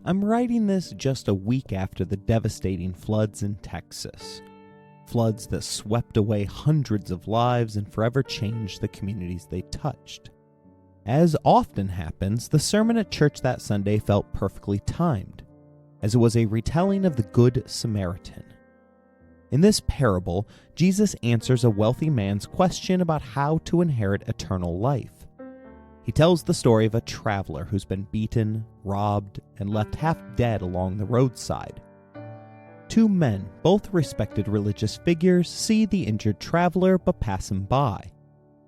I'm writing this just a week after the devastating floods in Texas. Floods that swept away hundreds of lives and forever changed the communities they touched. As often happens, the sermon at church that Sunday felt perfectly timed, as it was a retelling of the Good Samaritan. In this parable, Jesus answers a wealthy man's question about how to inherit eternal life. He tells the story of a traveler who's been beaten, robbed, and left half dead along the roadside. Two men, both respected religious figures, see the injured traveler but pass him by.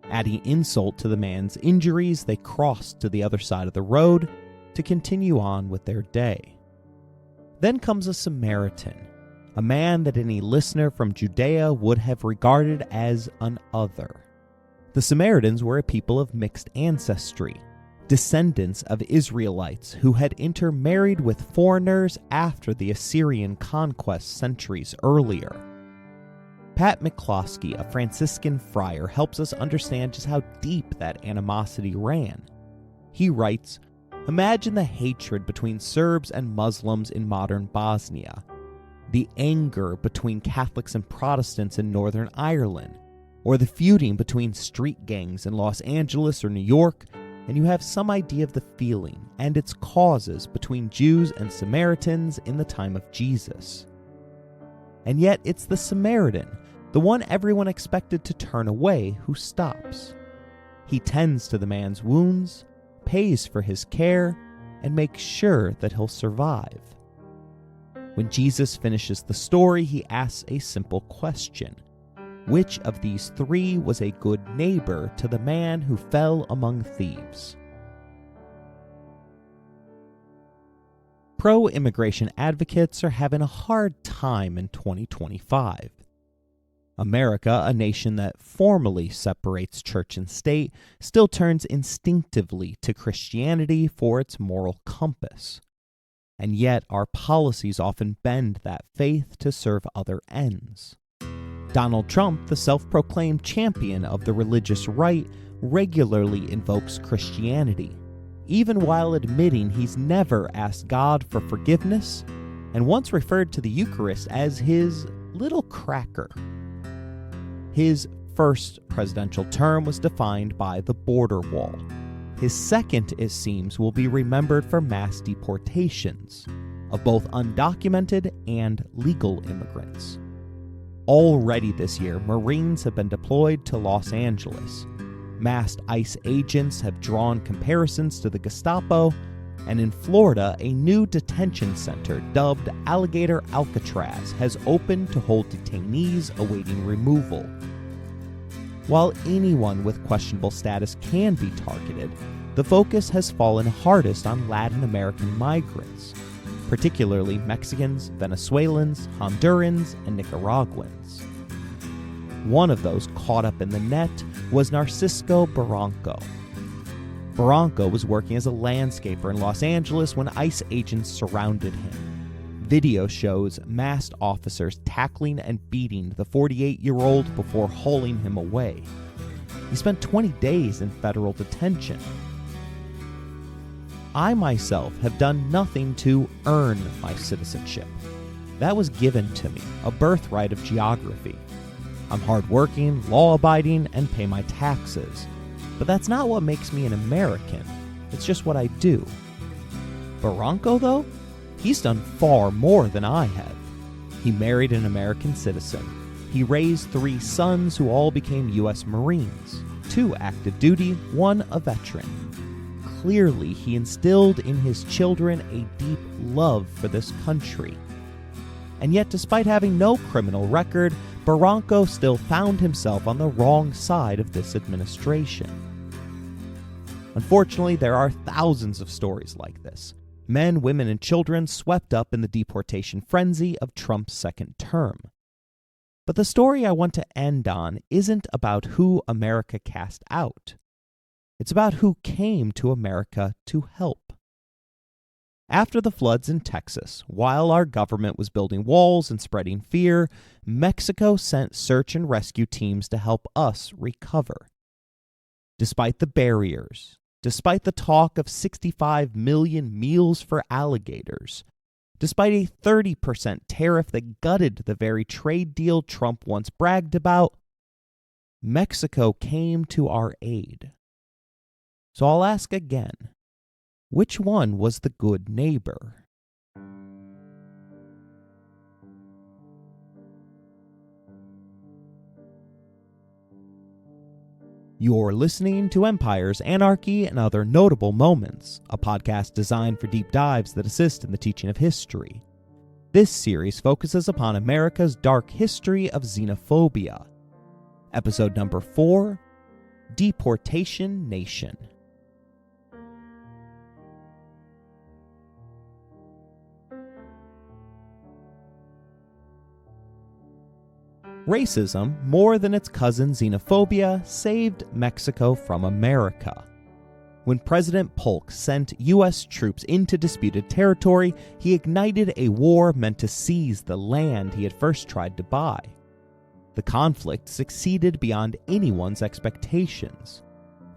Adding insult to the man's injuries, they cross to the other side of the road to continue on with their day. Then comes a Samaritan, a man that any listener from Judea would have regarded as an other. The Samaritans were a people of mixed ancestry, descendants of Israelites who had intermarried with foreigners after the Assyrian conquest centuries earlier. Pat McCloskey, a Franciscan friar, helps us understand just how deep that animosity ran. He writes, "Imagine the hatred between Serbs and Muslims in modern Bosnia, the anger between Catholics and Protestants in Northern Ireland, or the feuding between street gangs in Los Angeles or New York, and you have some idea of the feeling and its causes between Jews and Samaritans in the time of Jesus. And yet it's the Samaritan, the one everyone expected to turn away, who stops. He tends to the man's wounds, pays for his care, and makes sure that he'll survive. When Jesus finishes the story, he asks a simple question. Which of these three was a good neighbor to the man who fell among thieves? Pro-immigration advocates are having a hard time in 2025. America, a nation that formally separates church and state, still turns instinctively to Christianity for its moral compass. And yet our policies often bend that faith to serve other ends. Donald Trump, the self-proclaimed champion of the religious right, regularly invokes Christianity, even while admitting he's never asked God for forgiveness and once referred to the Eucharist as his little cracker. His first presidential term was defined by the border wall. His second, it seems, will be remembered for mass deportations of both undocumented and legal immigrants. Already this year, Marines have been deployed to Los Angeles. Masked ICE agents have drawn comparisons to the Gestapo, and in Florida, a new detention center dubbed Alligator Alcatraz has opened to hold detainees awaiting removal. While anyone with questionable status can be targeted, the focus has fallen hardest on Latin American migrants, particularly Mexicans, Venezuelans, Hondurans, and Nicaraguans. One of those caught up in the net was Narcisco Barranco. Barranco was working as a landscaper in Los Angeles when ICE agents surrounded him. Video shows masked officers tackling and beating the 48-year-old before hauling him away. He spent 20 days in federal detention. I myself have done nothing to earn my citizenship. That was given to me, a birthright of geography. I'm hardworking, law-abiding, and pay my taxes. But that's not what makes me an American. It's just what I do. Barranco, though? He's done far more than I have. He married an American citizen. He raised 3 sons who all became U.S. Marines, 2 active duty, 1 a veteran. Clearly, he instilled in his children a deep love for this country. And yet, despite having no criminal record, Barranco still found himself on the wrong side of this administration. Unfortunately, there are thousands of stories like this. Men, women, and children swept up in the deportation frenzy of Trump's second term. But the story I want to end on isn't about who America cast out. It's about who came to America to help. After the floods in Texas, while our government was building walls and spreading fear, Mexico sent search and rescue teams to help us recover. Despite the barriers, despite the talk of 65 million meals for alligators, despite a 30% tariff that gutted the very trade deal Trump once bragged about, Mexico came to our aid. So I'll ask again, which one was the good neighbor? You're listening to Empires, Anarchy, and Other Notable Moments, a podcast designed for deep dives that assist in the teaching of history. This series focuses upon America's dark history of xenophobia. Episode number 4, Deportation Nation. Racism, more than its cousin xenophobia, saved Mexico from America. When President Polk sent U.S. troops into disputed territory, he ignited a war meant to seize the land he had first tried to buy. The conflict succeeded beyond anyone's expectations,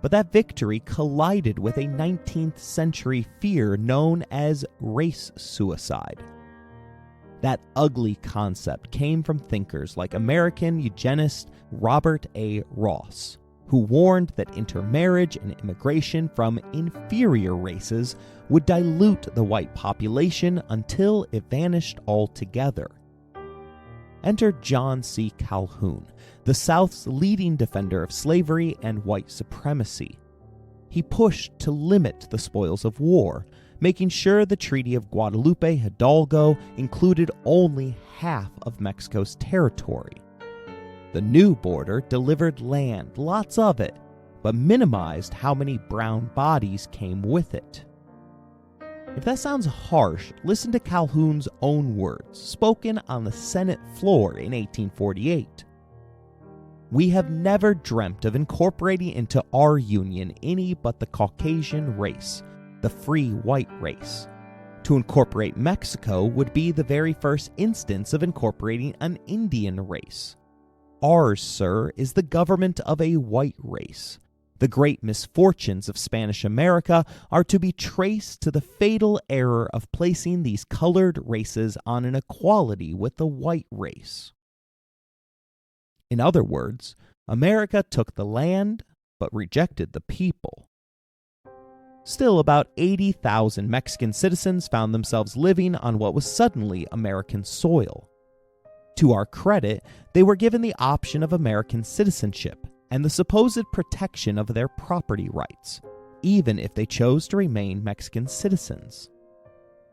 but that victory collided with a 19th century fear known as race suicide. That ugly concept came from thinkers like American eugenist Robert A. Ross, who warned that intermarriage and immigration from inferior races would dilute the white population until it vanished altogether. Enter John C. Calhoun, the South's leading defender of slavery and white supremacy. He pushed to limit the spoils of war, making sure the Treaty of Guadalupe Hidalgo included only half of Mexico's territory. The new border delivered land, lots of it, but minimized how many brown bodies came with it. If that sounds harsh, listen to Calhoun's own words, spoken on the Senate floor in 1848. "We have never dreamt of incorporating into our union any but the Caucasian race, the free white race. To incorporate Mexico would be the very first instance of incorporating an Indian race. Ours, sir, is the government of a white race. The great misfortunes of Spanish America are to be traced to the fatal error of placing these colored races on an equality with the white race." In other words, America took the land, but rejected the people. Still, about 80,000 Mexican citizens found themselves living on what was suddenly American soil. To our credit, they were given the option of American citizenship and the supposed protection of their property rights, even if they chose to remain Mexican citizens.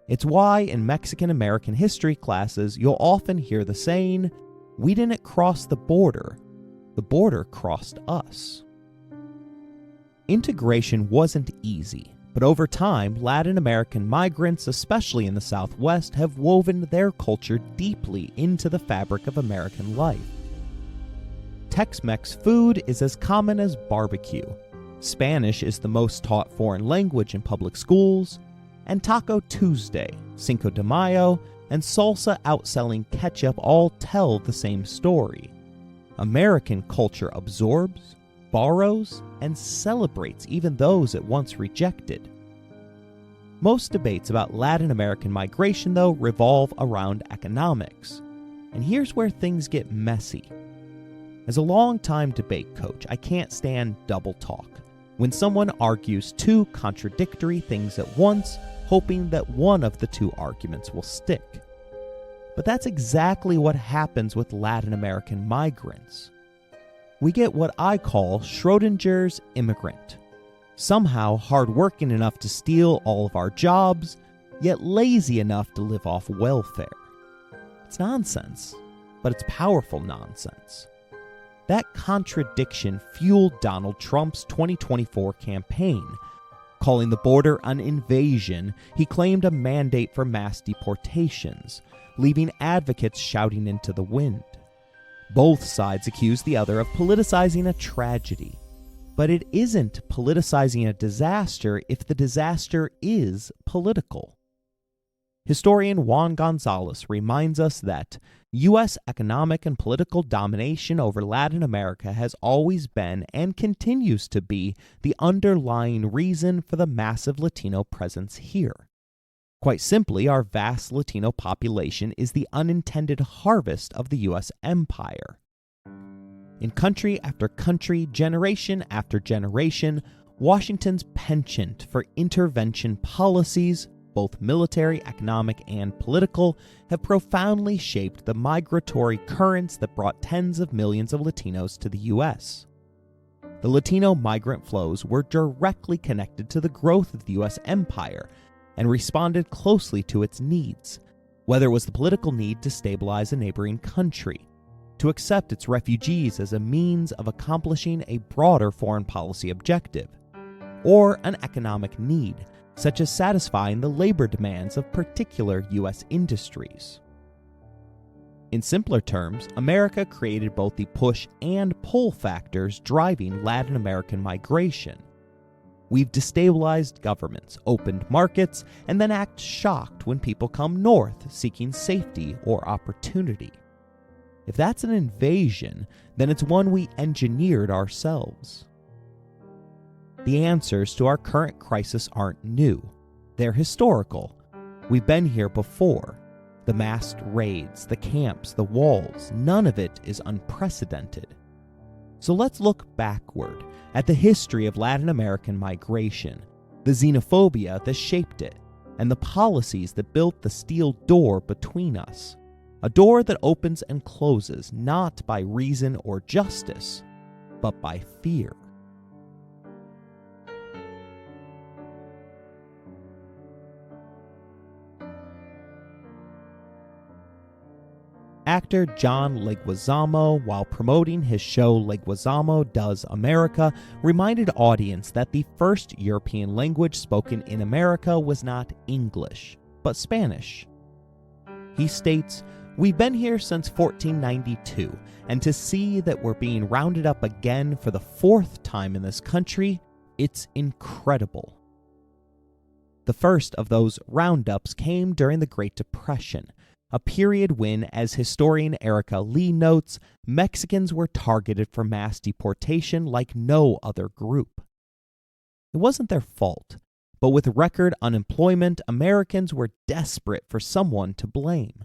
It's why in Mexican-American history classes you'll often hear the saying, "We didn't cross the border crossed us." Integration wasn't easy, but over time, Latin American migrants, especially in the Southwest, have woven their culture deeply into the fabric of American life. Tex-Mex food is as common as barbecue. Spanish is the most taught foreign language in public schools, and Taco Tuesday, Cinco de Mayo, and salsa outselling ketchup all tell the same story. American culture absorbs, borrows, and celebrates even those it once rejected. Most debates about Latin American migration, though, revolve around economics. And here's where things get messy. As a long-time debate coach, I can't stand double talk, when someone argues two contradictory things at once, hoping that one of the two arguments will stick. But that's exactly what happens with Latin American migrants. We get what I call Schrodinger's immigrant. Somehow hardworking enough to steal all of our jobs, yet lazy enough to live off welfare. It's nonsense, but it's powerful nonsense. That contradiction fueled Donald Trump's 2024 campaign. Calling the border an invasion, he claimed a mandate for mass deportations, leaving advocates shouting into the wind. Both sides accuse the other of politicizing a tragedy. But it isn't politicizing a disaster if the disaster is political. Historian Juan Gonzalez reminds us that U.S. economic and political domination over Latin America has always been and continues to be the underlying reason for the massive Latino presence here. Quite simply, our vast Latino population is the unintended harvest of the U.S. empire. In country after country, generation after generation, Washington's penchant for intervention policies, both military, economic, and political, have profoundly shaped the migratory currents that brought tens of millions of Latinos to the U.S. The Latino migrant flows were directly connected to the growth of the U.S. empire and responded closely to its needs, whether it was the political need to stabilize a neighboring country, to accept its refugees as a means of accomplishing a broader foreign policy objective, or an economic need, such as satisfying the labor demands of particular U.S. industries. In simpler terms, America created both the push and pull factors driving Latin American migration. We've destabilized governments, opened markets, and then act shocked when people come north seeking safety or opportunity. If that's an invasion, then it's one we engineered ourselves. The answers to our current crisis aren't new. They're historical. We've been here before. The masked raids, the camps, the walls, none of it is unprecedented. So let's look backward at the history of Latin American migration, the xenophobia that shaped it, and the policies that built the steel door between us. A door that opens and closes not by reason or justice, but by fear. Actor John Leguizamo, while promoting his show Leguizamo Does America, reminded audience that the first European language spoken in America was not English, but Spanish. He states, "We've been here since 1492, and to see that we're being rounded up again for the fourth time in this country, it's incredible." The first of those roundups came during the Great Depression, a period when, as historian Erica Lee notes, Mexicans were targeted for mass deportation like no other group. It wasn't their fault, but with record unemployment, Americans were desperate for someone to blame.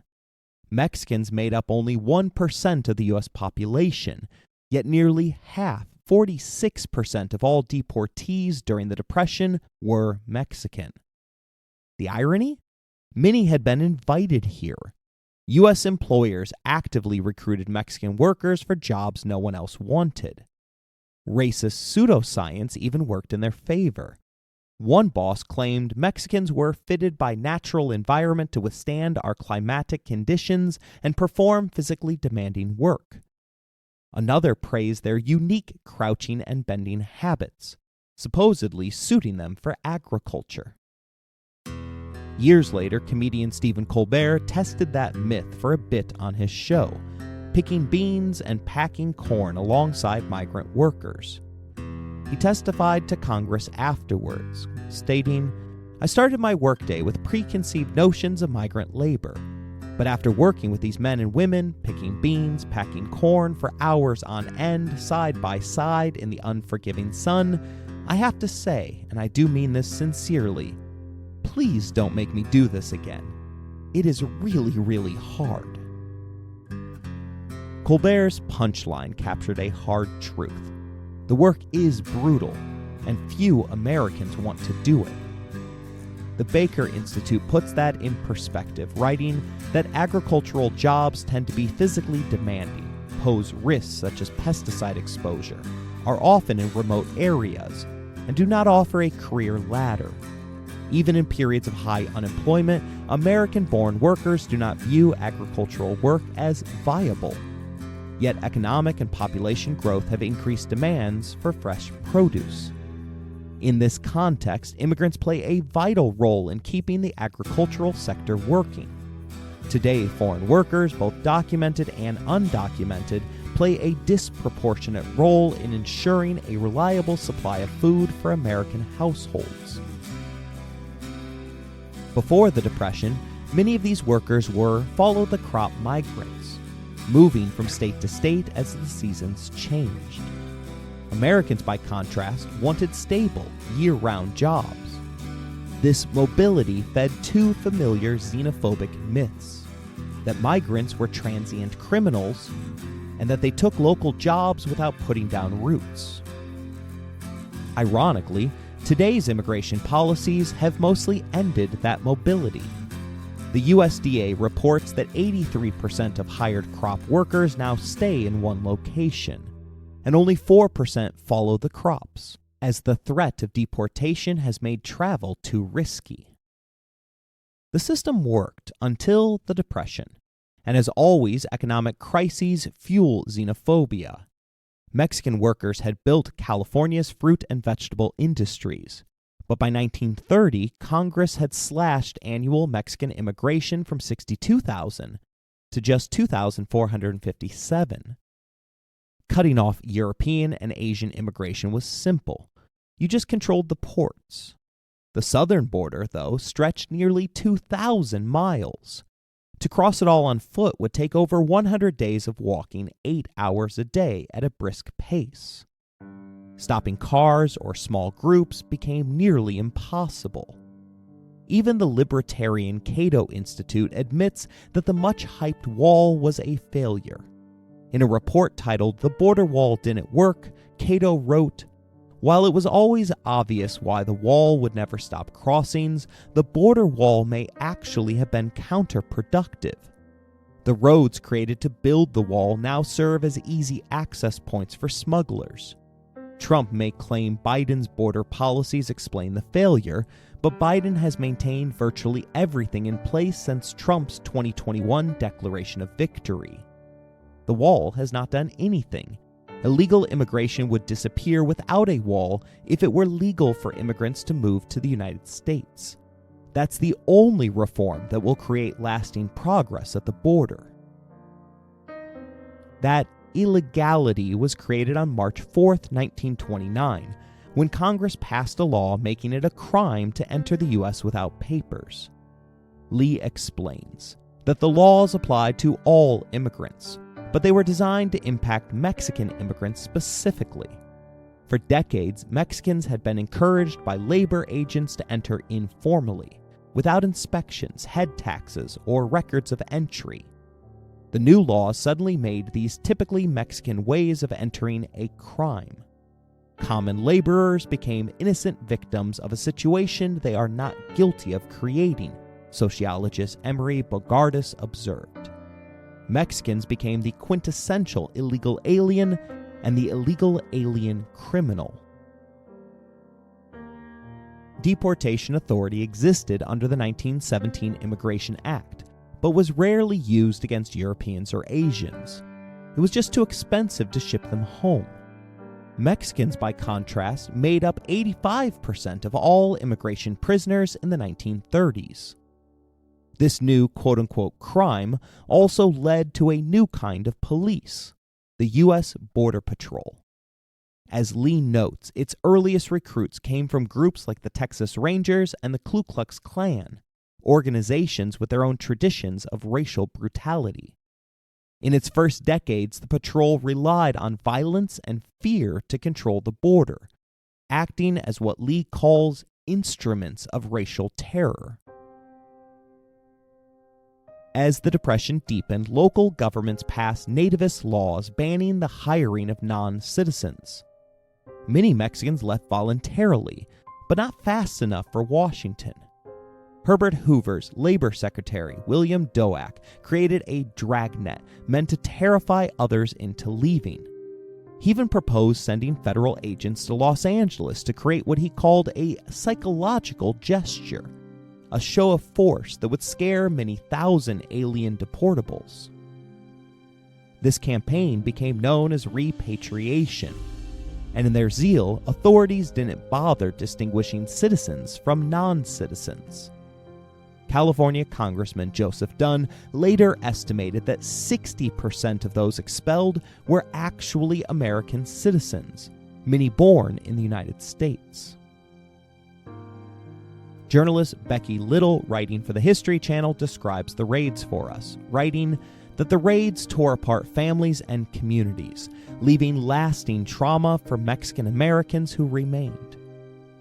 Mexicans made up only 1% of the U.S. population, yet nearly half, 46% of all deportees during the Depression were Mexican. The irony? Many had been invited here. U.S. employers actively recruited Mexican workers for jobs no one else wanted. Racist pseudoscience even worked in their favor. One boss claimed Mexicans were fitted by natural environment to withstand our climatic conditions and perform physically demanding work. Another praised their unique crouching and bending habits, supposedly suiting them for agriculture. Years later, comedian Stephen Colbert tested that myth for a bit on his show, picking beans and packing corn alongside migrant workers. He testified to Congress afterwards, stating, "I started my workday with preconceived notions of migrant labor, but after working with these men and women, picking beans, packing corn for hours on end, side by side in the unforgiving sun, I have to say, and I do mean this sincerely, please don't make me do this again. It is really, really hard." Colbert's punchline captured a hard truth. The work is brutal, and few Americans want to do it. The Baker Institute puts that in perspective, writing that agricultural jobs tend to be physically demanding, pose risks such as pesticide exposure, are often in remote areas, and do not offer a career ladder. Even in periods of high unemployment, American-born workers do not view agricultural work as viable. Yet economic and population growth have increased demands for fresh produce. In this context, immigrants play a vital role in keeping the agricultural sector working. Today, foreign workers, both documented and undocumented, play a disproportionate role in ensuring a reliable supply of food for American households. Before the Depression, Many of these workers were follow-the-crop migrants, moving from state to state as the seasons changed. Americans, by contrast, wanted stable, year-round jobs. This mobility fed two familiar xenophobic myths: that migrants were transient criminals, and that they took local jobs without putting down roots. Ironically, today's immigration policies have mostly ended that mobility. The USDA reports that 83% of hired crop workers now stay in one location, and only 4% follow the crops, as the threat of deportation has made travel too risky. The system worked until the Depression, and as always, economic crises fuel xenophobia. Mexican workers had built California's fruit and vegetable industries, but by 1930, Congress had slashed annual Mexican immigration from 62,000 to just 2,457. Cutting off European and Asian immigration was simple. You just controlled the ports. The southern border, though, stretched nearly 2,000 miles. To cross it all on foot would take over 100 days of walking 8 hours a day at a brisk pace. Stopping cars or small groups became nearly impossible. Even the libertarian Cato Institute admits that the much-hyped wall was a failure. In a report titled "The Border Wall Didn't Work," Cato wrote, "While it was always obvious why the wall would never stop crossings, the border wall may actually have been counterproductive. The roads created to build the wall now serve as easy access points for smugglers. Trump may claim Biden's border policies explain the failure, but Biden has maintained virtually everything in place since Trump's 2021 declaration of victory. The wall has not done anything. Illegal immigration would disappear without a wall if it were legal for immigrants to move to the United States. That's the only reform that will create lasting progress at the border." That illegality was created on March 4, 1929, when Congress passed a law making it a crime to enter the U.S. without papers. Lee explains that the laws applied to all immigrants, but they were designed to impact Mexican immigrants specifically. For decades, Mexicans had been encouraged by labor agents to enter informally, without inspections, head taxes, or records of entry. The new laws suddenly made these typically Mexican ways of entering a crime. Common laborers became innocent victims of a situation they are not guilty of creating, sociologist Emery Bogardus observed. Mexicans became the quintessential illegal alien and the illegal alien criminal. Deportation authority existed under the 1917 Immigration Act, but was rarely used against Europeans or Asians. It was just too expensive to ship them home. Mexicans, by contrast, made up 85% of all immigration prisoners in the 1930s. This new quote-unquote crime also led to a new kind of police, the U.S. Border Patrol. As Lee notes, its earliest recruits came from groups like the Texas Rangers and the Ku Klux Klan, organizations with their own traditions of racial brutality. In its first decades, the patrol relied on violence and fear to control the border, acting as what Lee calls instruments of racial terror. As the Depression deepened, local governments passed nativist laws banning the hiring of non-citizens. Many Mexicans left voluntarily, but not fast enough for Washington. Herbert Hoover's Labor Secretary, William Doak, created a dragnet meant to terrify others into leaving. He even proposed sending federal agents to Los Angeles to create what he called a psychological gesture, a show of force that would scare many thousand alien deportables. This campaign became known as repatriation, and in their zeal, authorities didn't bother distinguishing citizens from non-citizens. California Congressman Joseph Dunn later estimated that 60% of those expelled were actually American citizens, many born in the United States. Journalist Becky Little, writing for the History Channel, describes the raids for us, writing that the raids tore apart families and communities, leaving lasting trauma for Mexican Americans who remained.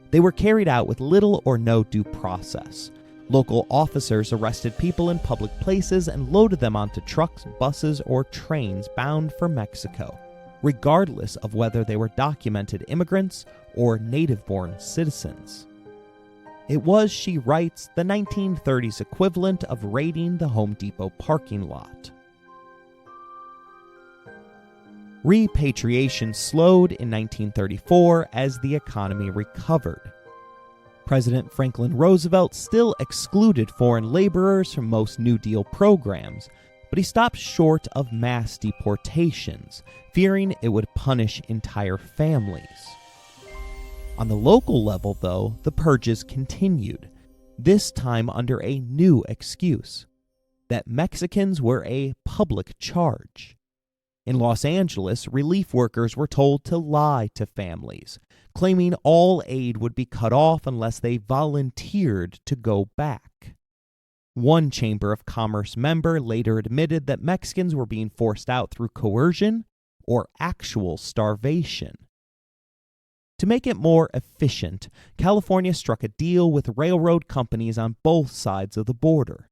They were carried out with little or no due process. Local officers arrested people in public places and loaded them onto trucks, buses, or trains bound for Mexico, regardless of whether they were documented immigrants or native-born citizens. It was, she writes, the 1930s equivalent of raiding the Home Depot parking lot. Repatriation slowed in 1934 as the economy recovered. President Franklin Roosevelt still excluded foreign laborers from most New Deal programs, but he stopped short of mass deportations, fearing it would punish entire families. On the local level, though, the purges continued, this time under a new excuse, that Mexicans were a public charge. In Los Angeles, relief workers were told to lie to families, claiming all aid would be cut off unless they volunteered to go back. One Chamber of Commerce member later admitted that Mexicans were being forced out through coercion or actual starvation. To make it more efficient, California struck a deal with railroad companies on both sides of the border.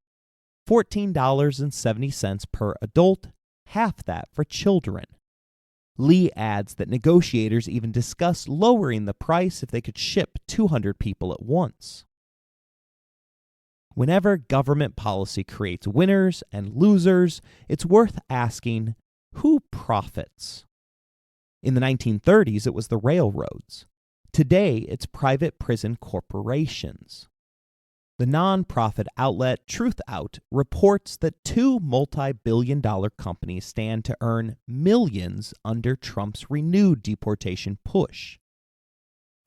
$14.70 per adult, half that for children. Lee adds that negotiators even discussed lowering the price if they could ship 200 people at once. Whenever government policy creates winners and losers, it's worth asking, who profits? In the 1930s, it was the railroads. Today, it's private prison corporations. The nonprofit outlet Truth Out reports that two multi-billion-dollar companies stand to earn millions under Trump's renewed deportation push.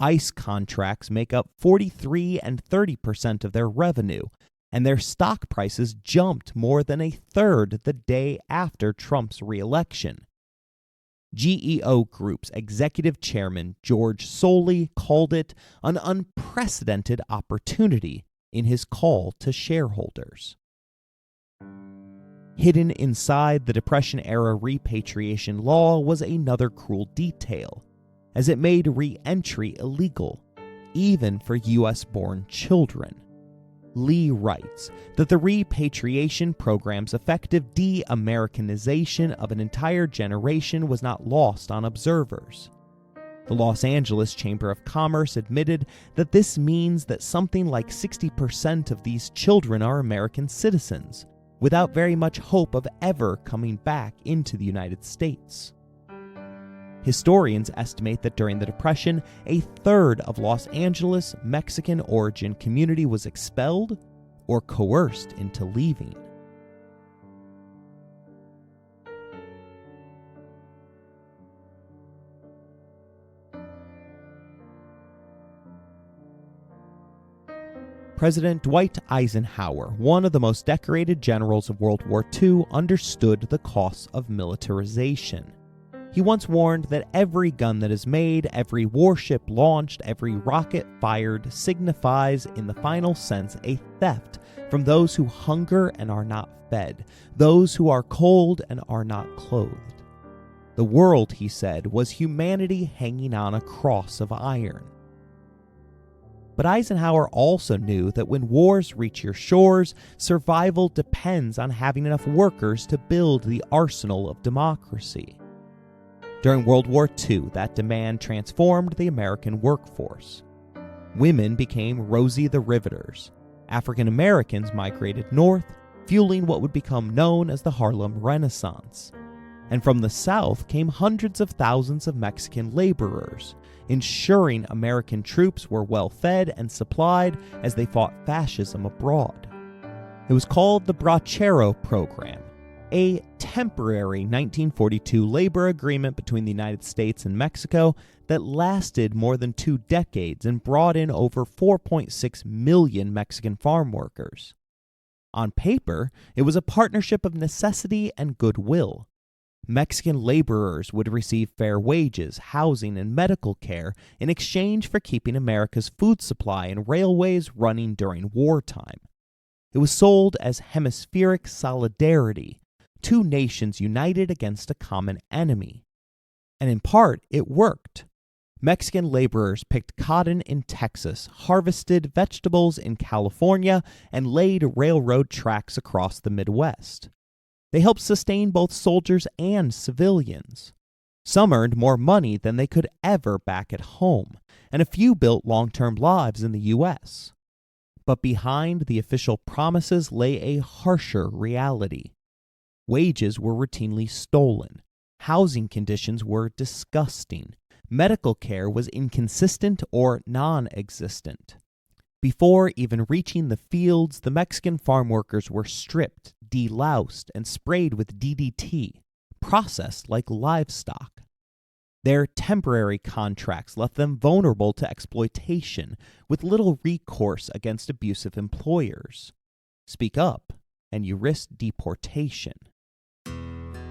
ICE contracts make up 43% and 30% of their revenue, and their stock prices jumped more than a third the day after Trump's re-election. GEO Group's executive chairman George Soley called it an unprecedented opportunity in his call to shareholders. Hidden inside the Depression-era repatriation law was another cruel detail, as it made re-entry illegal, even for U.S.-born children. Lee writes that the repatriation program's effective de-Americanization of an entire generation was not lost on observers. The Los Angeles Chamber of Commerce admitted that this means that something like 60% of these children are American citizens, without very much hope of ever coming back into the United States. Historians estimate that during the Depression, a third of Los Angeles' Mexican origin community was expelled or coerced into leaving. President Dwight Eisenhower, one of the most decorated generals of World War II, understood the costs of militarization. He once warned that every gun that is made, every warship launched, every rocket fired signifies, in the final sense, a theft from those who hunger and are not fed, those who are cold and are not clothed. The world, he said, was humanity hanging on a cross of iron. But Eisenhower also knew that when wars reach your shores, survival depends on having enough workers to build the arsenal of democracy. During World War II, that demand transformed the American workforce. Women became Rosie the Riveters. African Americans migrated north, fueling what would become known as the Harlem Renaissance. And from the South came hundreds of thousands of Mexican laborers, ensuring American troops were well fed and supplied as they fought fascism abroad. It was called the Bracero Program, a temporary 1942 labor agreement between the United States and Mexico that lasted more than 2 decades and brought in over 4.6 million Mexican farm workers. On paper, it was a partnership of necessity and goodwill. Mexican laborers would receive fair wages, housing, and medical care in exchange for keeping America's food supply and railways running during wartime. It was sold as hemispheric solidarity, two nations united against a common enemy. And in part, it worked. Mexican laborers picked cotton in Texas, harvested vegetables in California, and laid railroad tracks across the Midwest. They helped sustain both soldiers and civilians. Some earned more money than they could ever back at home, and a few built long-term lives in the U.S. But behind the official promises lay a harsher reality. Wages were routinely stolen. Housing conditions were disgusting. Medical care was inconsistent or non-existent. Before even reaching the fields, the Mexican farm workers were stripped, deloused, and sprayed with DDT, processed like livestock. Their temporary contracts left them vulnerable to exploitation, with little recourse against abusive employers. Speak up, and you risk deportation.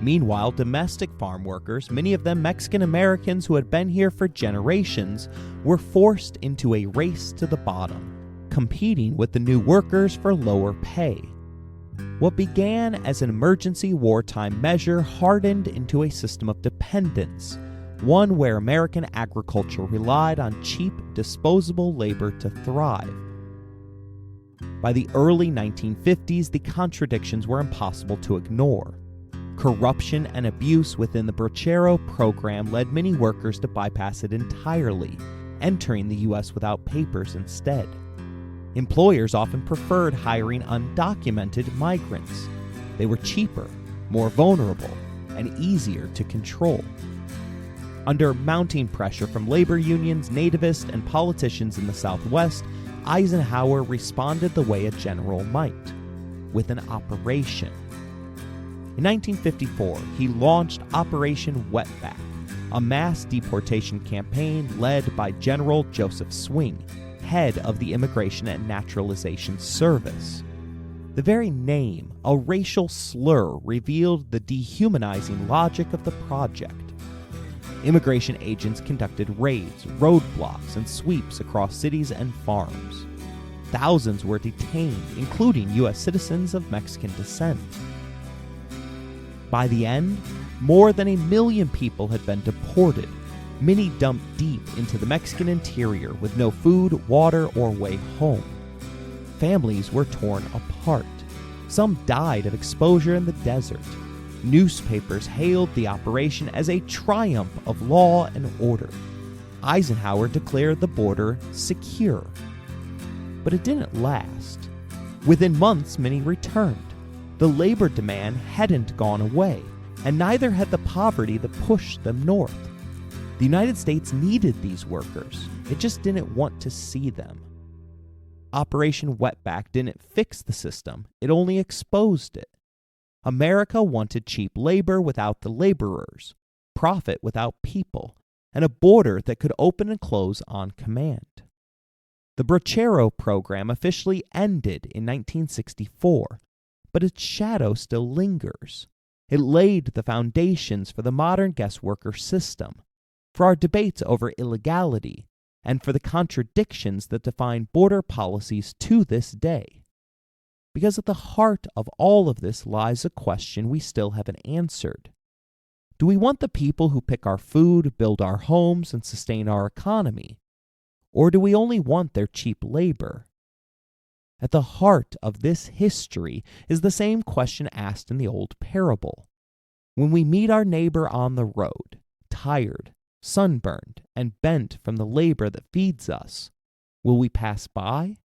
Meanwhile, domestic farm workers, many of them Mexican Americans who had been here for generations, were forced into a race to the bottom, competing with the new workers for lower pay. What began as an emergency wartime measure hardened into a system of dependence, one where American agriculture relied on cheap, disposable labor to thrive. By the early 1950s, the contradictions were impossible to ignore. Corruption and abuse within the Brochero program led many workers to bypass it entirely, entering the U.S. without papers instead. Employers often preferred hiring undocumented migrants. They were cheaper, more vulnerable, and easier to control. Under mounting pressure from labor unions, nativists, and politicians in the Southwest, Eisenhower responded the way a general might, with an operation. In 1954, he launched Operation Wetback, a mass deportation campaign led by General Joseph Swing, head of the Immigration and Naturalization Service. The very name, a racial slur, revealed the dehumanizing logic of the project. Immigration agents conducted raids, roadblocks, and sweeps across cities and farms. Thousands were detained, including U.S. citizens of Mexican descent. By the end, more than 1 million people had been deported, many dumped deep into the Mexican interior with no food, water, or way home. Families were torn apart. Some died of exposure in the desert. Newspapers hailed the operation as a triumph of law and order. Eisenhower declared the border secure. But it didn't last. Within months, many returned. The labor demand hadn't gone away, and neither had the poverty that pushed them north. The United States needed these workers. It just didn't want to see them. Operation Wetback didn't fix the system. It only exposed it. America wanted cheap labor without the laborers, profit without people, and a border that could open and close on command. The Brochero program officially ended in 1964, but its shadow still lingers. It laid the foundations for the modern guest worker system, for our debates over illegality, and for the contradictions that define border policies to this day. Because at the heart of all of this lies a question we still haven't answered. Do we want the people who pick our food, build our homes, and sustain our economy? Or do we only want their cheap labor? At the heart of this history is the same question asked in the old parable. When we meet our neighbor on the road, tired, sunburned, and bent from the labor that feeds us, will we pass by,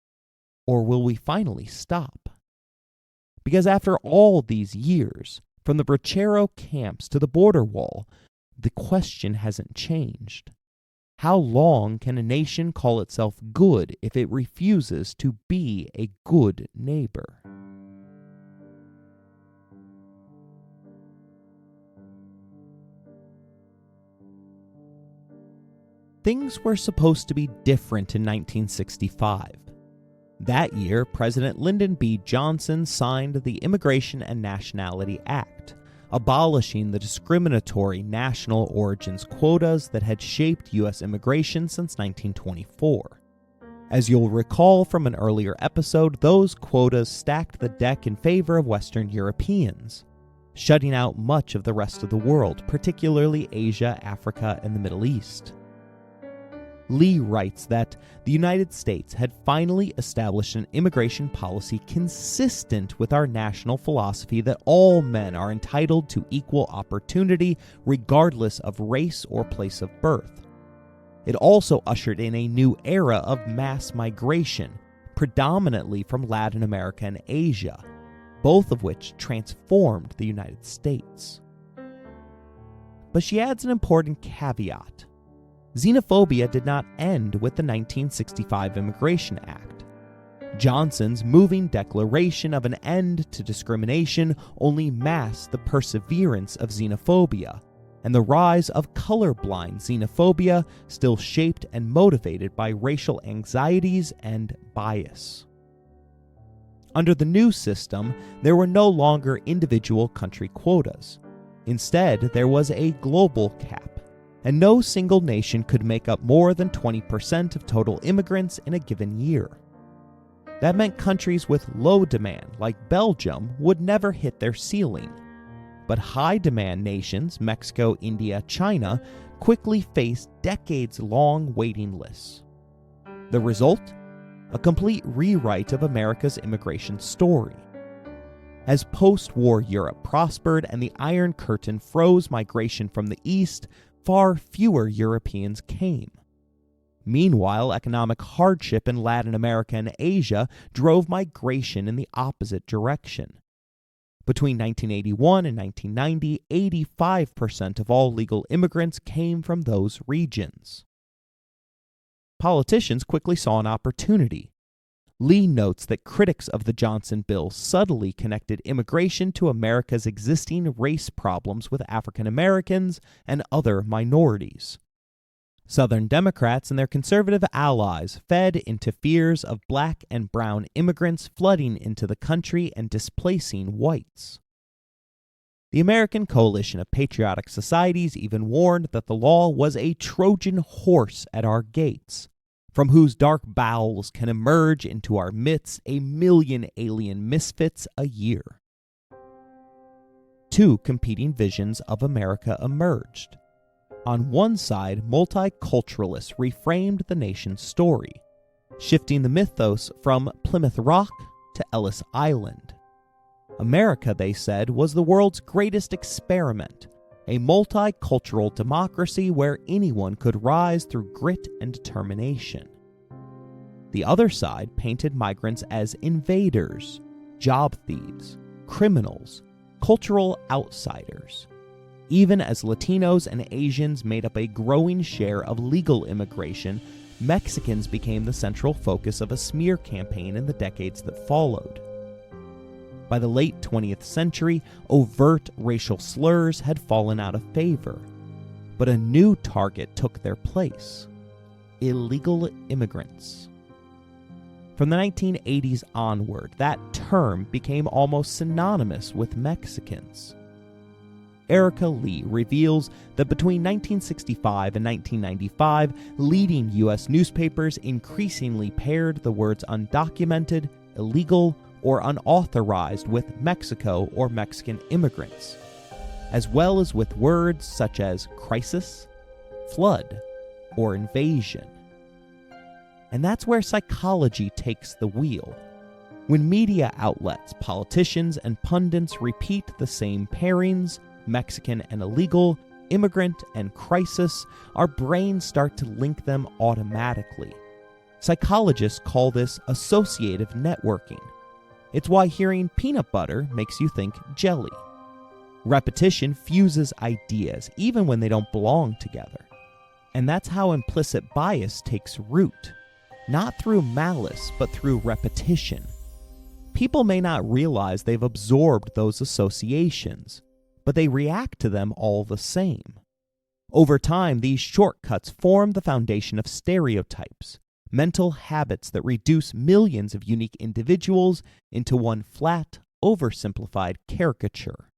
or will we finally stop? Because after all these years, from the Brochero camps to the border wall, the question hasn't changed. How long can a nation call itself good if it refuses to be a good neighbor? Things were supposed to be different in 1965. That year, President Lyndon B. Johnson signed the Immigration and Nationality Act, abolishing the discriminatory national origins quotas that had shaped U.S. immigration since 1924. As you'll recall from an earlier episode, those quotas stacked the deck in favor of Western Europeans, shutting out much of the rest of the world, particularly Asia, Africa, and the Middle East. Lee writes that the United States had finally established an immigration policy consistent with our national philosophy that all men are entitled to equal opportunity regardless of race or place of birth. It also ushered in a new era of mass migration, predominantly from Latin America and Asia, both of which transformed the United States. But she adds an important caveat. Xenophobia did not end with the 1965 Immigration Act. Johnson's moving declaration of an end to discrimination only masked the perseverance of xenophobia, and the rise of colorblind xenophobia still shaped and motivated by racial anxieties and bias. Under the new system, there were no longer individual country quotas. Instead, there was a global cap, and no single nation could make up more than 20% of total immigrants in a given year. That meant countries with low demand, like Belgium, would never hit their ceiling. But high-demand nations, Mexico, India, China, quickly faced decades-long waiting lists. The result? A complete rewrite of America's immigration story. As post-war Europe prospered and the Iron Curtain froze migration from the East, far fewer Europeans came. Meanwhile, economic hardship in Latin America and Asia drove migration in the opposite direction. Between 1981 and 1990, 85% of all legal immigrants came from those regions. Politicians quickly saw an opportunity. Lee notes that critics of the Johnson bill subtly connected immigration to America's existing race problems with African Americans and other minorities. Southern Democrats and their conservative allies fed into fears of black and brown immigrants flooding into the country and displacing whites. The American Coalition of Patriotic Societies even warned that the law was a Trojan horse at our gates, from whose dark bowels can emerge into our midst 1 million alien misfits a year. Two competing visions of America emerged. On one side, multiculturalists reframed the nation's story, shifting the mythos from Plymouth Rock to Ellis Island. America, they said, was the world's greatest experiment, a multicultural democracy where anyone could rise through grit and determination. The other side painted migrants as invaders, job thieves, criminals, cultural outsiders. Even as Latinos and Asians made up a growing share of legal immigration, Mexicans became the central focus of a smear campaign in the decades that followed. By the late 20th century, overt racial slurs had fallen out of favor, but a new target took their place: illegal immigrants. From the 1980s onward, that term became almost synonymous with Mexicans. Erica Lee reveals that between 1965 and 1995, leading U.S. newspapers increasingly paired the words undocumented, illegal, or unauthorized with Mexico or Mexican immigrants, as well as with words such as crisis, flood, or invasion. And that's where psychology takes the wheel. When media outlets, politicians, and pundits repeat the same pairings, Mexican and illegal, immigrant and crisis, our brains start to link them automatically. Psychologists call this associative networking. It's why hearing peanut butter makes you think jelly. Repetition fuses ideas, even when they don't belong together. And that's how implicit bias takes root, not through malice, but through repetition. People may not realize they've absorbed those associations, but they react to them all the same. Over time, these shortcuts form the foundation of stereotypes, mental habits that reduce millions of unique individuals into one flat, oversimplified caricature.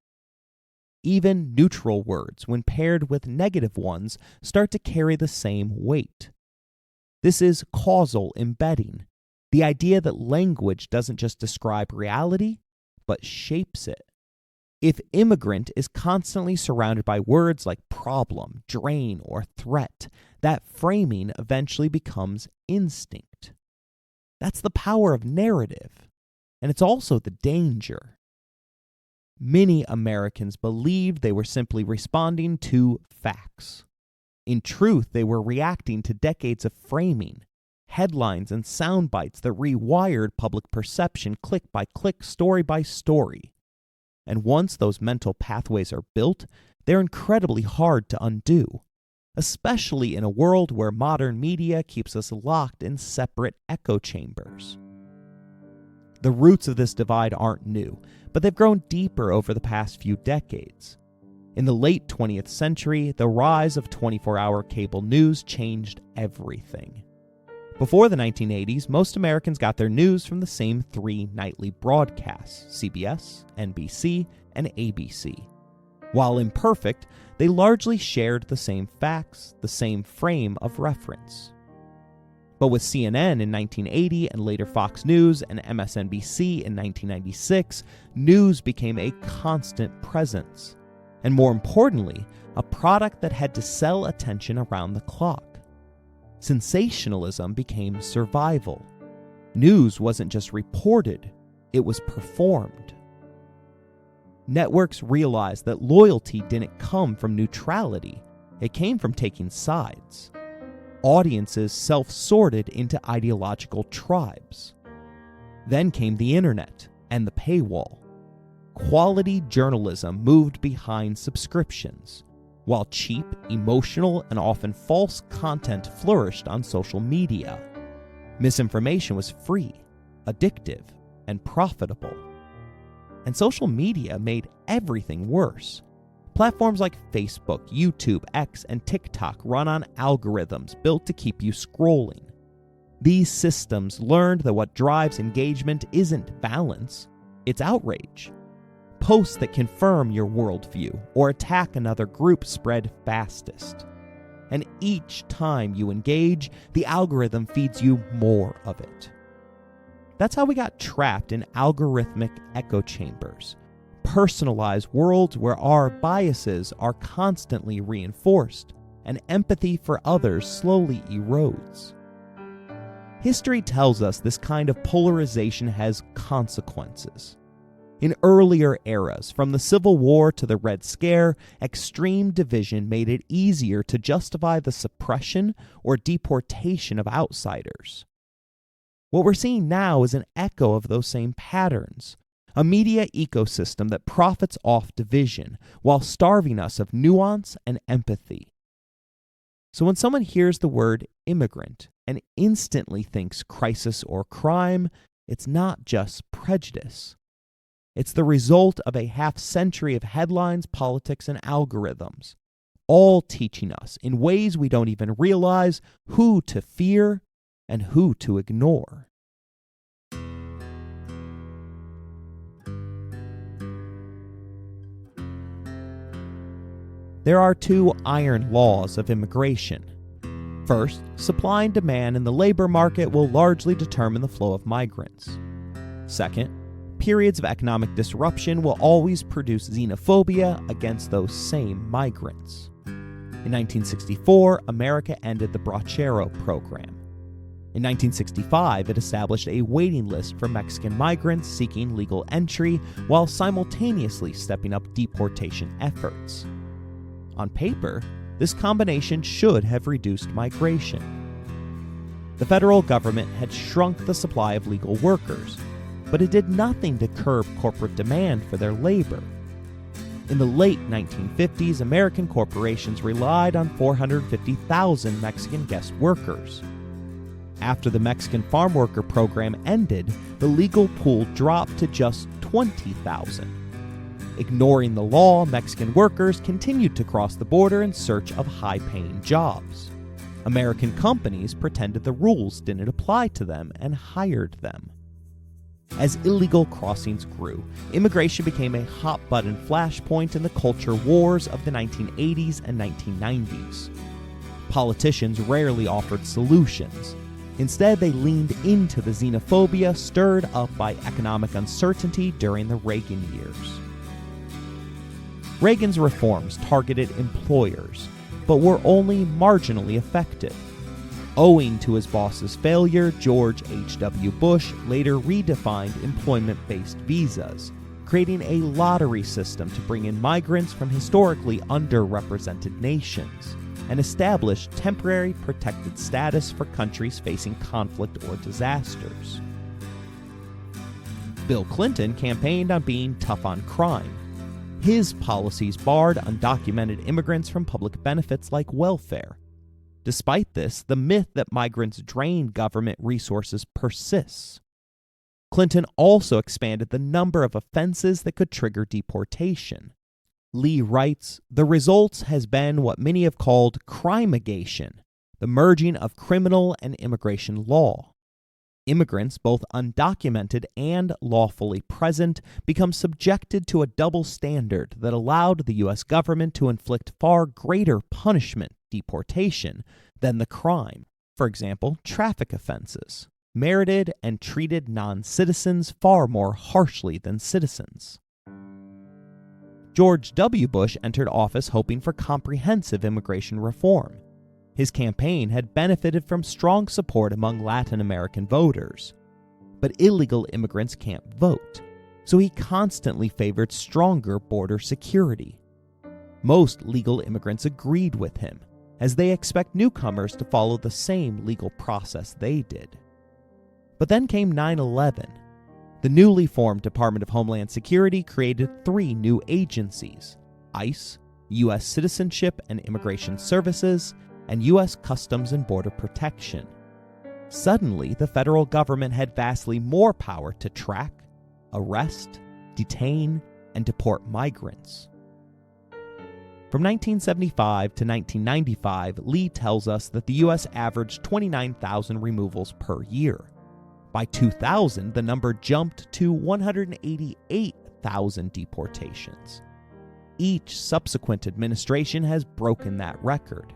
Even neutral words, when paired with negative ones, start to carry the same weight. This is causal embedding, the idea that language doesn't just describe reality, but shapes it. If immigrant is constantly surrounded by words like problem, drain, or threat, that framing eventually becomes instinct. That's the power of narrative, and it's also the danger. Many Americans believed they were simply responding to facts. In truth, they were reacting to decades of framing, headlines and sound bites that rewired public perception click by click, story by story. And once those mental pathways are built, they're incredibly hard to undo, especially in a world where modern media keeps us locked in separate echo chambers. The roots of this divide aren't new, but they've grown deeper over the past few decades. In the late 20th century, the rise of 24-hour cable news changed everything. Before the 1980s, most Americans got their news from the same three nightly broadcasts: CBS, NBC, and ABC. While imperfect, they largely shared the same facts, the same frame of reference. But with CNN in 1980 and later Fox News and MSNBC in 1996, news became a constant presence, and more importantly, a product that had to sell attention around the clock. Sensationalism became survival. News wasn't just reported, it was performed. Networks realized that loyalty didn't come from neutrality, it came from taking sides. Audiences self-sorted into ideological tribes. Then came the internet and the paywall. Quality journalism moved behind subscriptions, while cheap, emotional, and often false content flourished on social media. Misinformation was free, addictive, and profitable. And social media made everything worse. Platforms like Facebook, YouTube, X, and TikTok run on algorithms built to keep you scrolling. These systems learned that what drives engagement isn't balance, it's outrage. Posts that confirm your worldview or attack another group spread fastest. And each time you engage, the algorithm feeds you more of it. That's how we got trapped in algorithmic echo chambers, personalized worlds where our biases are constantly reinforced and empathy for others slowly erodes. History tells us this kind of polarization has consequences. In earlier eras, from the Civil War to the Red Scare, extreme division made it easier to justify the suppression or deportation of outsiders. What we're seeing now is an echo of those same patterns, a media ecosystem that profits off division while starving us of nuance and empathy. So when someone hears the word immigrant and instantly thinks crisis or crime, it's not just prejudice. It's the result of a half-century of headlines, politics, and algorithms, all teaching us, in ways we don't even realize, who to fear and who to ignore. There are two iron laws of immigration. First, supply and demand in the labor market will largely determine the flow of migrants. Second, periods of economic disruption will always produce xenophobia against those same migrants. In 1964, America ended the Bracero program. In 1965, it established a waiting list for Mexican migrants seeking legal entry while simultaneously stepping up deportation efforts. On paper, this combination should have reduced migration. The federal government had shrunk the supply of legal workers, but it did nothing to curb corporate demand for their labor. In the late 1950s, American corporations relied on 450,000 Mexican guest workers. After the Mexican farm worker program ended, the legal pool dropped to just 20,000. Ignoring the law, Mexican workers continued to cross the border in search of high-paying jobs. American companies pretended the rules didn't apply to them and hired them. As illegal crossings grew, immigration became a hot-button flashpoint in the culture wars of the 1980s and 1990s. Politicians rarely offered solutions. Instead, they leaned into the xenophobia stirred up by economic uncertainty during the Reagan years. Reagan's reforms targeted employers, but were only marginally effective. Owing to his boss's failure, George H.W. Bush later redefined employment-based visas, creating a lottery system to bring in migrants from historically underrepresented nations, and established temporary protected status for countries facing conflict or disasters. Bill Clinton campaigned on being tough on crime. His policies barred undocumented immigrants from public benefits like welfare. Despite this, the myth that migrants drain government resources persists. Clinton also expanded the number of offenses that could trigger deportation. Lee writes, "The result has been what many have called crime-agation, the merging of criminal and immigration law. Immigrants, both undocumented and lawfully present, become subjected to a double standard that allowed the U.S. government to inflict far greater punishment, deportation, than the crime. For example, traffic offenses merited and treated non-citizens far more harshly than citizens." George W. Bush entered office hoping for comprehensive immigration reform. His campaign had benefited from strong support among Latin American voters. But illegal immigrants can't vote, so he constantly favored stronger border security. Most legal immigrants agreed with him, as they expect newcomers to follow the same legal process they did. But then came 9/11. The newly formed Department of Homeland Security created 3 new agencies: ICE, U.S. Citizenship and Immigration Services, and U.S. Customs and Border Protection. Suddenly, the federal government had vastly more power to track, arrest, detain, and deport migrants. From 1975 to 1995, Lee tells us that the U.S. averaged 29,000 removals per year. By 2000, the number jumped to 188,000 deportations. Each subsequent administration has broken that record.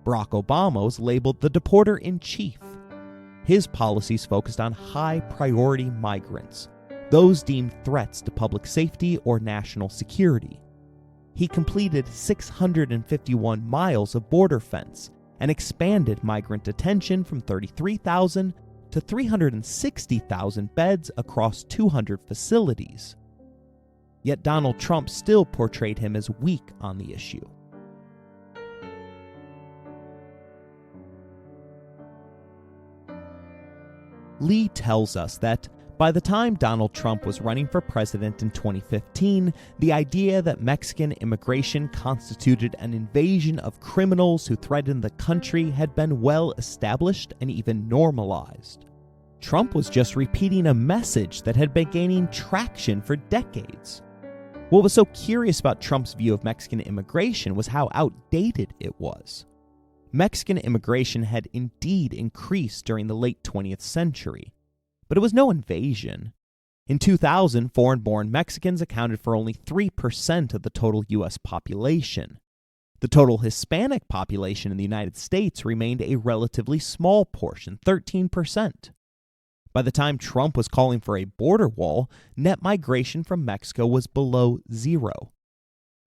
Barack Obama was labeled the deporter-in-chief. His policies focused on high-priority migrants, those deemed threats to public safety or national security. He completed 651 miles of border fence and expanded migrant detention from 33,000 to 360,000 beds across 200 facilities. Yet Donald Trump still portrayed him as weak on the issue. Lee tells us that by the time Donald Trump was running for president in 2015, the idea that Mexican immigration constituted an invasion of criminals who threatened the country had been well established and even normalized. Trump was just repeating a message that had been gaining traction for decades. What was so curious about Trump's view of Mexican immigration was how outdated it was. Mexican immigration had indeed increased during the late 20th century, but it was no invasion. In 2000, foreign-born Mexicans accounted for only 3% of the total U.S. population. The total Hispanic population in the United States remained a relatively small portion, 13%. By the time Trump was calling for a border wall, net migration from Mexico was below 0,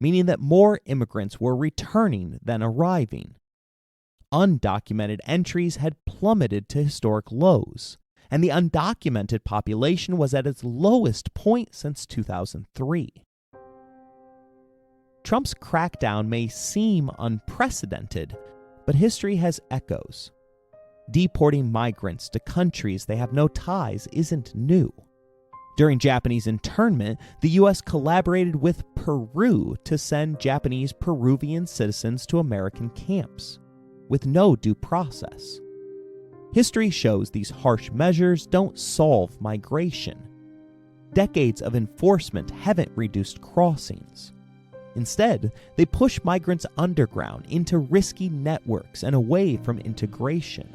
meaning that more immigrants were returning than arriving. Undocumented entries had plummeted to historic lows, and the undocumented population was at its lowest point since 2003. Trump's crackdown may seem unprecedented, but history has echoes. Deporting migrants to countries they have no ties isn't new. During Japanese internment, the U.S. collaborated with Peru to send Japanese Peruvian citizens to American camps, with no due process. History shows these harsh measures don't solve migration. Decades of enforcement haven't reduced crossings. Instead, they push migrants underground into risky networks and away from integration.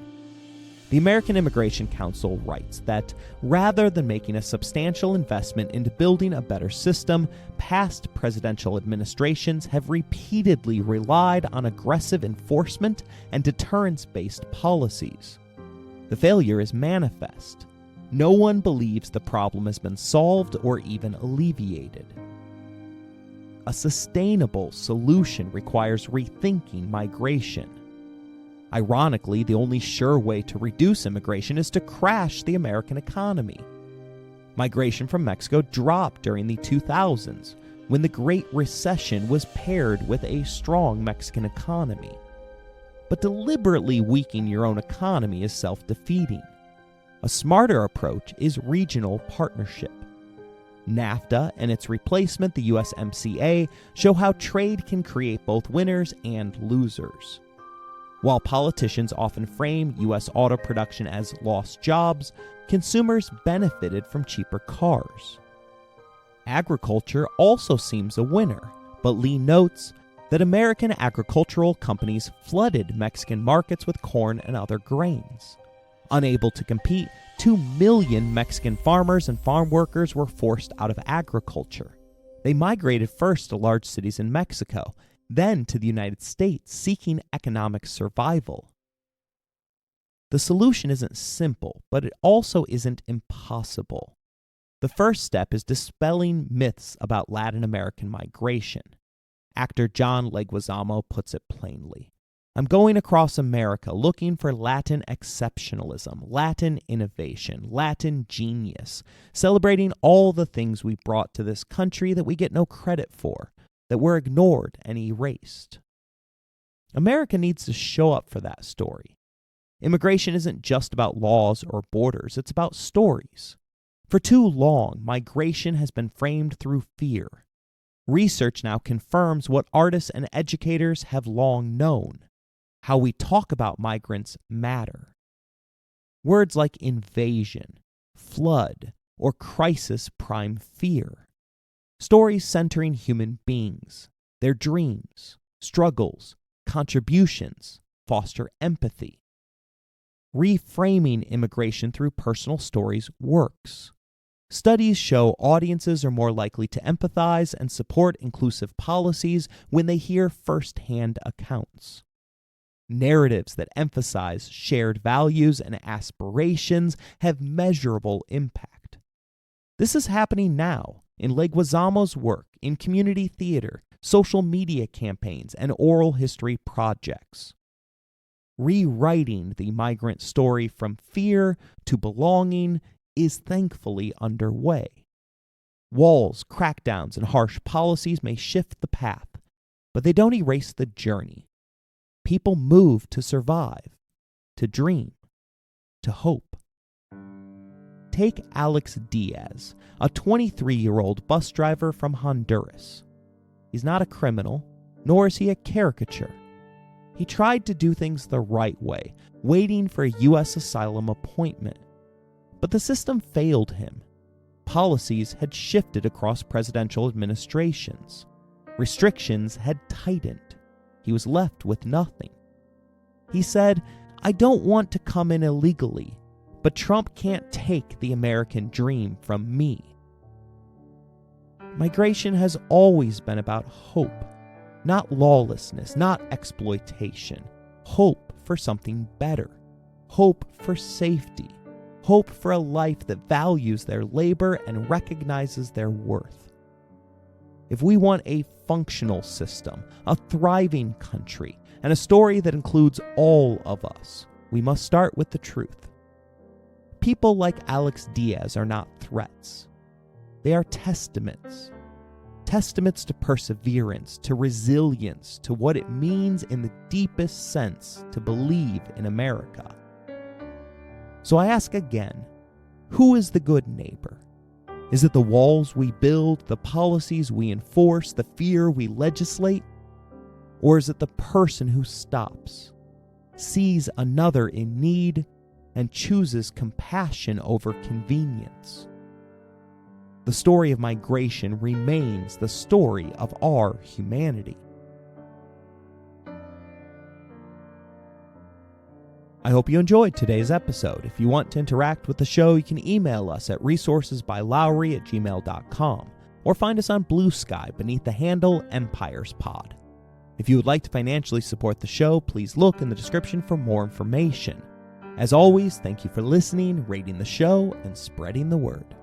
The American Immigration Council writes that rather than making a substantial investment into building a better system, past presidential administrations have repeatedly relied on aggressive enforcement and deterrence-based policies. The failure is manifest. No one believes the problem has been solved or even alleviated. A sustainable solution requires rethinking migration. Ironically, the only sure way to reduce immigration is to crash the American economy. Migration from Mexico dropped during the 2000s, when the Great Recession was paired with a strong Mexican economy. But deliberately weakening your own economy is self-defeating. A smarter approach is regional partnership. NAFTA and its replacement, the USMCA, show how trade can create both winners and losers. While politicians often frame U.S. auto production as lost jobs, consumers benefited from cheaper cars. Agriculture also seems a winner, but Lee notes that American agricultural companies flooded Mexican markets with corn and other grains. Unable to compete, 2 million Mexican farmers and farm workers were forced out of agriculture. They migrated first to large cities in Mexico, then to the United States, seeking economic survival. The solution isn't simple, but it also isn't impossible. The first step is dispelling myths about Latin American migration. Actor John Leguizamo puts it plainly. I'm going across America looking for Latin exceptionalism, Latin innovation, Latin genius, celebrating all the things we brought to this country that we get no credit for, that were ignored and erased. America needs to show up for that story. Immigration isn't just about laws or borders, it's about stories. For too long, migration has been framed through fear. Research now confirms what artists and educators have long known. How we talk about migrants matter. Words like invasion, flood, or crisis prime fear. Stories centering human beings, their dreams, struggles, contributions, foster empathy. Reframing immigration through personal stories works. Studies show audiences are more likely to empathize and support inclusive policies when they hear first-hand accounts. Narratives that emphasize shared values and aspirations have measurable impact. This is happening now in Leguizamo's work in community theater, social media campaigns, and oral history projects. Rewriting the migrant story from fear to belonging is thankfully underway. Walls, crackdowns, and harsh policies may shift the path, but they don't erase the journey. People move to survive, to dream, to hope. Take Alex Diaz, a 23-year-old bus driver from Honduras. He's not a criminal, nor is he a caricature. He tried to do things the right way, waiting for a U.S. asylum appointment. But the system failed him. Policies had shifted across presidential administrations. Restrictions had tightened. He was left with nothing. He said, "I don't want to come in illegally, but Trump can't take the American dream from me." Migration has always been about hope, not lawlessness, not exploitation. Hope for something better. Hope for safety. Hope for a life that values their labor and recognizes their worth. If we want a functional system, a thriving country, and a story that includes all of us, we must start with the truth. People like Alex Diaz are not threats. They are testaments. Testaments to perseverance, to resilience, to what it means in the deepest sense to believe in America. So I ask again, who is the good neighbor? Is it the walls we build, the policies we enforce, the fear we legislate? Or is it the person who stops, sees another in need, and chooses compassion over convenience? The story of migration remains the story of our humanity. I hope you enjoyed today's episode. If you want to interact with the show, you can email us at resourcesbylowery@gmail.com or find us on Bluesky beneath the handle EmpiresPod. If you would like to financially support the show, please look in the description for more information. As always, thank you for listening, rating the show, and spreading the word.